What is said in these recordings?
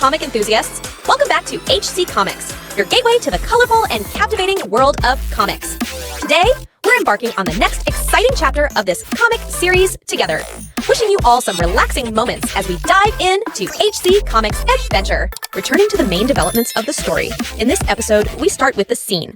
comic enthusiasts. Welcome back to HC Comics, your gateway to the colorful and captivating world of comics. Today, we're embarking on the next exciting chapter of this comic series together. Wishing you all some relaxing moments as we dive into HC Comics adventure. Returning to the main developments of the story, in this episode, we start with the scene.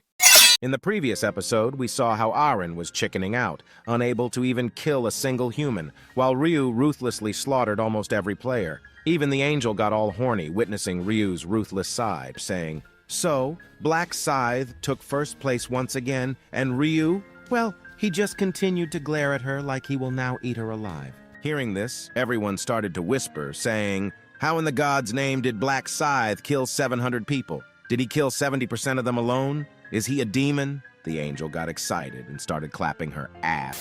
In the previous episode, we saw how Aren was chickening out, unable to even kill a single human, while Ryu ruthlessly slaughtered almost every player. Even the angel got all horny witnessing Ryu's ruthless side, saying, "So, Black Scythe took first place once again, and Ryu, well, he just continued to glare at her like he will now eat her alive." Hearing this, everyone started to whisper, saying, "How in the God's name did Black Scythe kill 700 people? Did he kill 70% of them alone? Is he a demon?" The angel got excited and started clapping her ass.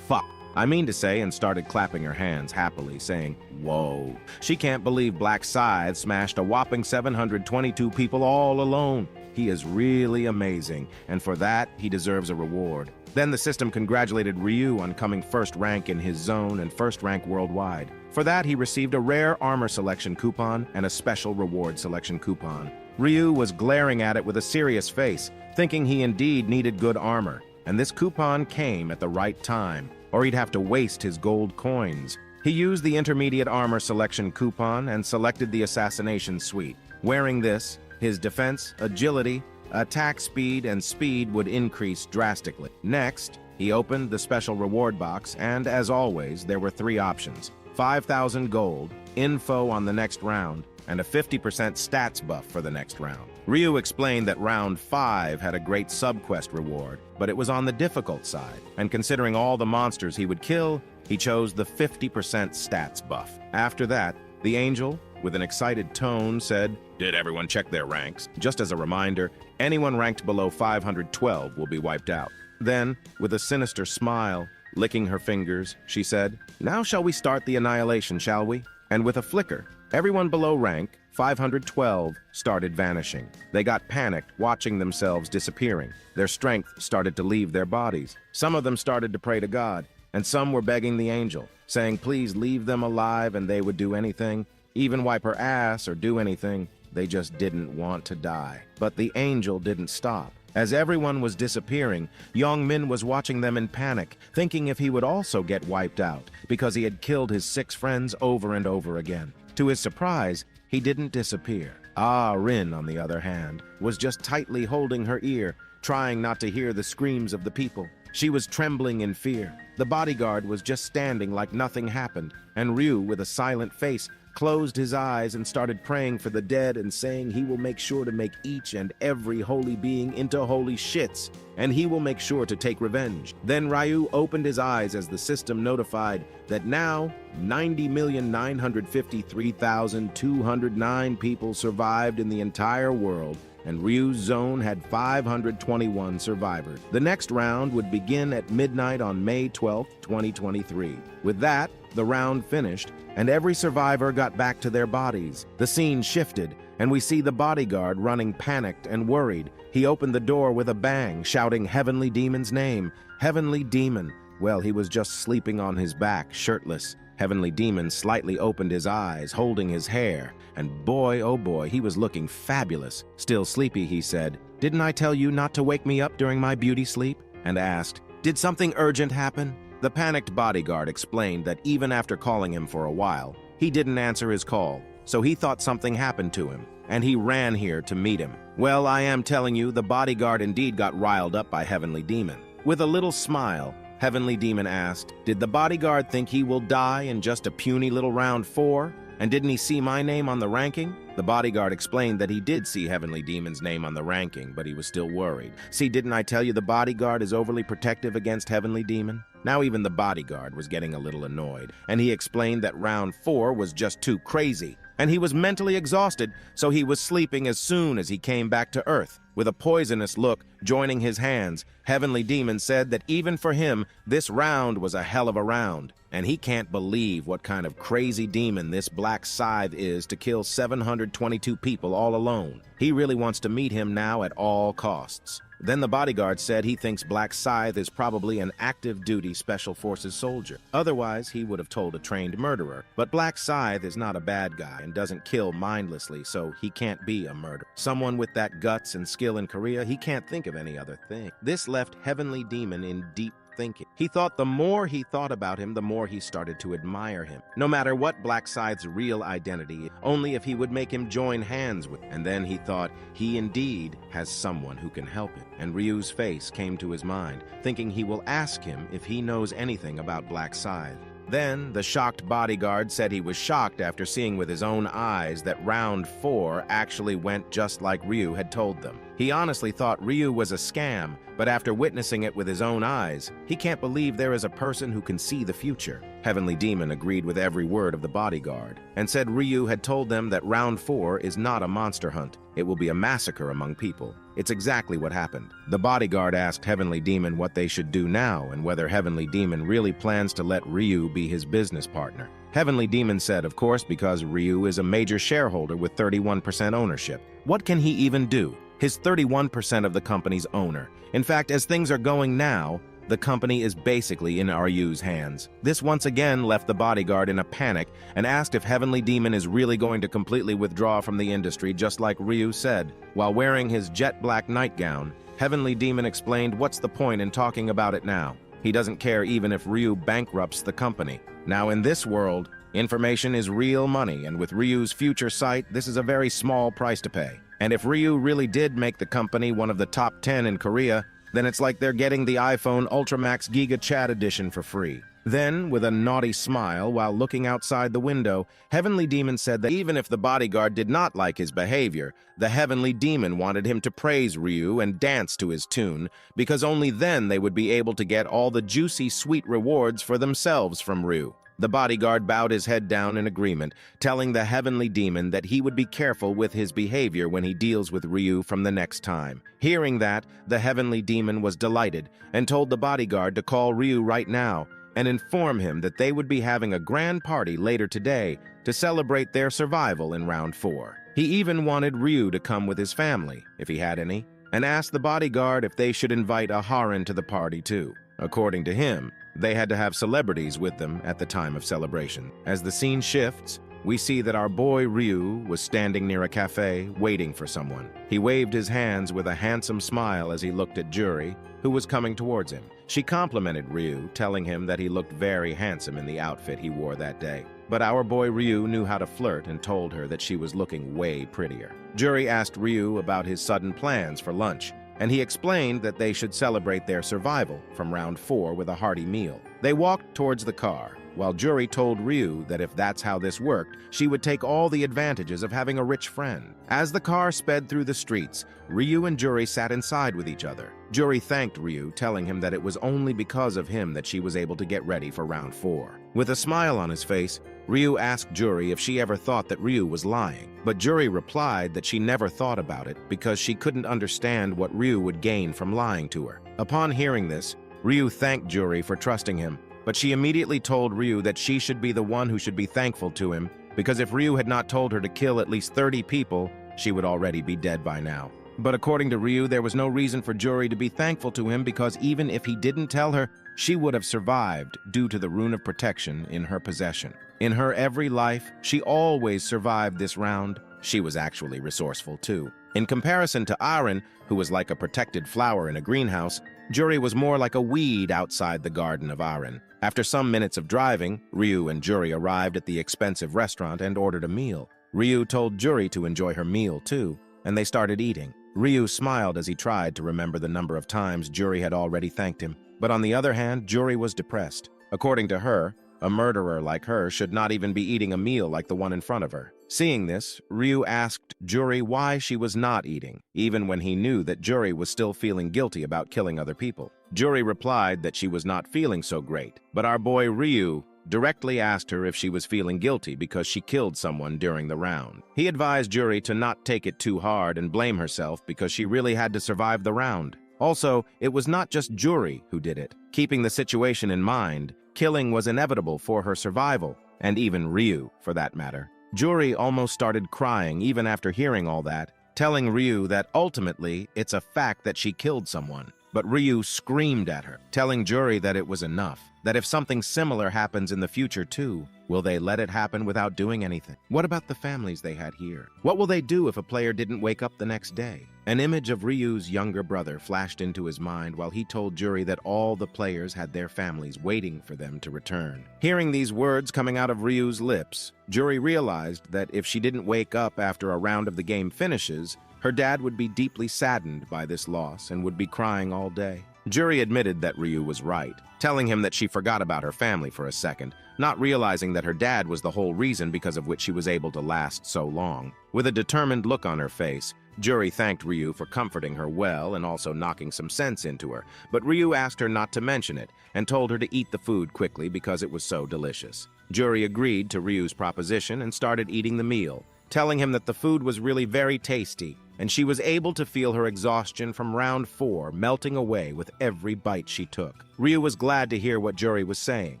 Fuck. I mean to say, and started clapping her hands happily, saying, "Whoa." She can't believe Black Scythe smashed a whopping 722 people all alone. He is really amazing, and for that, he deserves a reward. Then the system congratulated Ryu on coming first rank in his zone and first rank worldwide. For that, he received a rare armor selection coupon and a special reward selection coupon. Ryu was glaring at it with a serious face, thinking he indeed needed good armor, and this coupon came at the right time, or he'd have to waste his gold coins. He used the intermediate armor selection coupon and selected the assassination suite. Wearing this, his defense, agility, attack speed, and speed would increase drastically. Next, he opened the special reward box, and as always, there were three options: 5,000 gold, info on the next round, and a 50% stats buff for the next round. Ryu explained that round 5 had a great subquest reward, but it was on the difficult side, and considering all the monsters he would kill, he chose the 50% stats buff. After that, the angel, with an excited tone, said, "Did everyone check their ranks? Just as a reminder, anyone ranked below 512 will be wiped out." Then, with a sinister smile, licking her fingers, she said, "Now shall we start the annihilation, shall we?" And with a flicker, everyone below rank 512 started vanishing. They got panicked watching themselves disappearing. Their strength started to leave their bodies. Some of them started to pray to God, and some were begging the angel, saying please leave them alive and they would do anything, even wipe her ass or do anything. They just didn't want to die. But the angel didn't stop. As everyone was disappearing, Ryu Min was watching them in panic, thinking if he would also get wiped out, because he had killed his 6 friends over and over again. To his surprise, he didn't disappear. Rin, on the other hand, was just tightly holding her ear, trying not to hear the screams of the people. She was trembling in fear. The bodyguard was just standing like nothing happened, and Ryu, with a silent face, closed his eyes and started praying for the dead and saying he will make sure to make each and every holy being into holy shits, and he will make sure to take revenge. Then Ryu opened his eyes as the system notified that now 90,953,209 people survived in the entire world, and Ryu's zone had 521 survivors. The next round would begin at midnight on May 12, 2023. With that, the round finished, and every survivor got back to their bodies. The scene shifted, and we see the bodyguard running panicked and worried. He opened the door with a bang, shouting Heavenly Demon's name. Heavenly Demon. Well, he was just sleeping on his back, shirtless. Heavenly Demon slightly opened his eyes, holding his hair, and boy, oh boy, he was looking fabulous. Still sleepy, he said, "Didn't I tell you not to wake me up during my beauty sleep?" And asked, "Did something urgent happen?" The panicked bodyguard explained that even after calling him for a while, he didn't answer his call, so he thought something happened to him, and he ran here to meet him. Well, I am telling you, the bodyguard indeed got riled up by Heavenly Demon. With a little smile, Heavenly Demon asked, "Did the bodyguard think he will die in just a puny little round 4? And didn't he see my name on the ranking?" The bodyguard explained that he did see Heavenly Demon's name on the ranking, but he was still worried. "See, didn't I tell you the bodyguard is overly protective against Heavenly Demon?" Now even the bodyguard was getting a little annoyed, and he explained that round 4 was just too crazy, and he was mentally exhausted, so he was sleeping as soon as he came back to Earth. With a poisonous look, Joining his hands, Heavenly Demon said that even for him, this round was a hell of a round, and he can't believe what kind of crazy demon this Black Scythe is to kill 722 people all alone. He really wants to meet him now at all costs. Then the bodyguard said he thinks Black Scythe is probably an active-duty Special Forces soldier. Otherwise, he would have told a trained murderer. But Black Scythe is not a bad guy and doesn't kill mindlessly, so he can't be a murderer. Someone with that guts and skill in Korea, he can't think of any other thing. This left Heavenly Demon in deep thinking. He thought the more he thought about him, the more he started to admire him. No matter what Black Scythe's real identity, only if he would make him join hands with. And then he thought he indeed has someone who can help him. And Ryu's face came to his mind, thinking he will ask him if he knows anything about Black Scythe. Then, the shocked bodyguard said he was shocked after seeing with his own eyes that round 4 actually went just like Ryu had told them. He honestly thought Ryu was a scam, but after witnessing it with his own eyes, he can't believe there is a person who can see the future. Heavenly Demon agreed with every word of the bodyguard, and said Ryu had told them that round 4 is not a monster hunt. It will be a massacre among people. It's exactly what happened. The bodyguard asked Heavenly Demon what they should do now and whether Heavenly Demon really plans to let Ryu be his business partner. Heavenly Demon said, of course, because Ryu is a major shareholder with 31% ownership. What can he even do? His 31% of the company's owner. In fact, as things are going now, the company is basically in Ryu's hands. This once again left the bodyguard in a panic and asked if Heavenly Demon is really going to completely withdraw from the industry just like Ryu said. While wearing his jet black nightgown, Heavenly Demon explained what's the point in talking about it now. He doesn't care even if Ryu bankrupts the company. Now in this world, information is real money, and with Ryu's future sight, this is a very small price to pay. And if Ryu really did make the company one of the top 10 in Korea, then it's like they're getting the iPhone Ultramax Giga Chat Edition for free. Then, with a naughty smile while looking outside the window, Heavenly Demon said that even if the bodyguard did not like his behavior, the Heavenly Demon wanted him to praise Ryu and dance to his tune, because only then they would be able to get all the juicy, sweet rewards for themselves from Ryu. The bodyguard bowed his head down in agreement, telling the Heavenly Demon that he would be careful with his behavior when he deals with Ryu from the next time. Hearing that, the Heavenly Demon was delighted and told the bodyguard to call Ryu right now and inform him that they would be having a grand party later today to celebrate their survival in round 4. He even wanted Ryu to come with his family, if he had any, and asked the bodyguard if they should invite a harem to the party too. According to him, they had to have celebrities with them at the time of celebration. As the scene shifts, we see that our boy Ryu was standing near a cafe waiting for someone. He waved his hands with a handsome smile as he looked at Juri, who was coming towards him. She complimented Ryu, telling him that he looked very handsome in the outfit he wore that day. But our boy Ryu knew how to flirt and told her that she was looking way prettier. Juri asked Ryu about his sudden plans for lunch, and he explained that they should celebrate their survival from round 4 with a hearty meal. They walked towards the car, while Juri told Ryu that if that's how this worked, she would take all the advantages of having a rich friend. As the car sped through the streets, Ryu and Juri sat inside with each other. Juri thanked Ryu, telling him that it was only because of him that she was able to get ready for round 4. With a smile on his face, Ryu asked Juri if she ever thought that Ryu was lying, but Juri replied that she never thought about it because she couldn't understand what Ryu would gain from lying to her. Upon hearing this, Ryu thanked Juri for trusting him, but she immediately told Ryu that she should be the one who should be thankful to him, because if Ryu had not told her to kill at least 30 people, she would already be dead by now. But according to Ryu, there was no reason for Juri to be thankful to him because even if he didn't tell her, she would have survived due to the rune of protection in her possession. In her every life, she always survived this round. She was actually resourceful too. In comparison to Aren, who was like a protected flower in a greenhouse, Juri was more like a weed outside the garden of Aren. After some minutes of driving, Ryu and Juri arrived at the expensive restaurant and ordered a meal. Ryu told Juri to enjoy her meal too, and they started eating. Ryu smiled as he tried to remember the number of times Juri had already thanked him. But on the other hand, Juri was depressed. According to her, a murderer like her should not even be eating a meal like the one in front of her. Seeing this, Ryu asked Juri why she was not eating, even when he knew that Juri was still feeling guilty about killing other people. Juri replied that she was not feeling so great, but our boy Ryu directly asked her if she was feeling guilty because she killed someone during the round. He advised Juri to not take it too hard and blame herself because she really had to survive the round. Also, it was not just Juri who did it. Keeping the situation in mind, killing was inevitable for her survival, and even Ryu, for that matter. Juri almost started crying even after hearing all that, telling Ryu that ultimately it's a fact that she killed someone. But Ryu screamed at her, telling Juri that it was enough, that if something similar happens in the future too, will they let it happen without doing anything? What about the families they had here? What will they do if a player didn't wake up the next day? An image of Ryu's younger brother flashed into his mind while he told Juri that all the players had their families waiting for them to return. Hearing these words coming out of Ryu's lips, Juri realized that if she didn't wake up after a round of the game finishes, her dad would be deeply saddened by this loss and would be crying all day. Juri admitted that Ryu was right, telling him that she forgot about her family for a second, not realizing that her dad was the whole reason because of which she was able to last so long. With a determined look on her face, Juri thanked Ryu for comforting her well and also knocking some sense into her, but Ryu asked her not to mention it and told her to eat the food quickly because it was so delicious. Juri agreed to Ryu's proposition and started eating the meal, telling him that the food was really very tasty, and she was able to feel her exhaustion from round 4 melting away with every bite she took. Ryu was glad to hear what Juri was saying,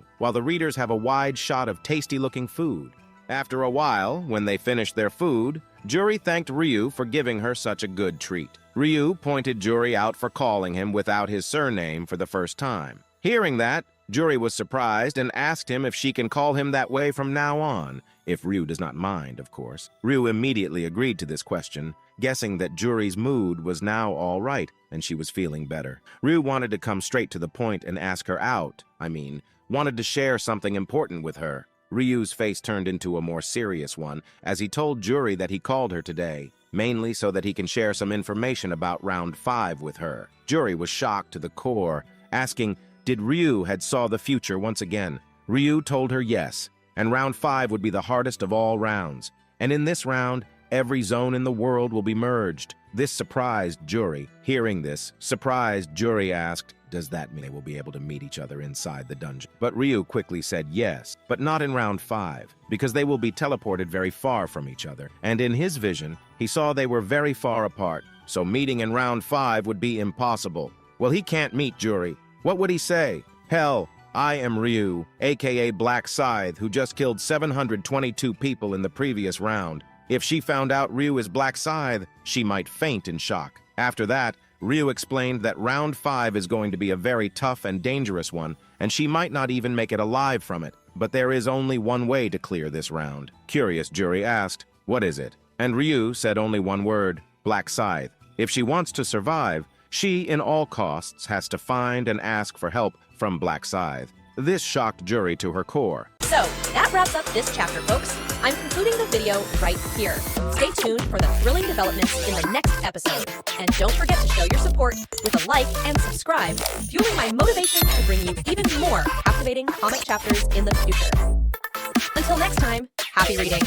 while the readers have a wide shot of tasty-looking food. After a while, when they finished their food, Juri thanked Ryu for giving her such a good treat. Ryu pointed Juri out for calling him without his surname for the first time. Hearing that, Juri was surprised and asked him if she can call him that way from now on, if Ryu does not mind, of course. Ryu immediately agreed to this question, guessing that Juri's mood was now all right and she was feeling better. Ryu wanted to come straight to the point and ask her out. Wanted to share something important with her. Ryu's face turned into a more serious one as he told Juri that he called her today, mainly so that he can share some information about round 5 with her. Juri was shocked to the core, asking, did Ryu had saw the future once again? Ryu told her yes, and round 5 would be the hardest of all rounds. And in this round, every zone in the world will be merged. This surprised Juri. Hearing this, surprised Juri asked, does that mean they will be able to meet each other inside the dungeon? But Ryu quickly said yes, but not in round 5, because they will be teleported very far from each other. And in his vision, he saw they were very far apart, so meeting in round 5 would be impossible. Well, he can't meet Juri. What would he say? Hell, I am Ryu, aka Black Scythe, who just killed 722 people in the previous round. If she found out Ryu is Black Scythe, she might faint in shock. After that, Ryu explained that round 5 is going to be a very tough and dangerous one, and she might not even make it alive from it. But there is only one way to clear this round. Curious, Juri asked, what is it? And Ryu said only one word, Black Scythe. If she wants to survive, she, in all costs, has to find and ask for help from Black Scythe. This shocked Juri to her core. So, that wraps up this chapter, folks. I'm concluding the video right here. Stay tuned for the thrilling developments in the next episode. And don't forget to show your support with a like and subscribe, fueling my motivation to bring you even more captivating comic chapters in the future. Until next time, happy reading!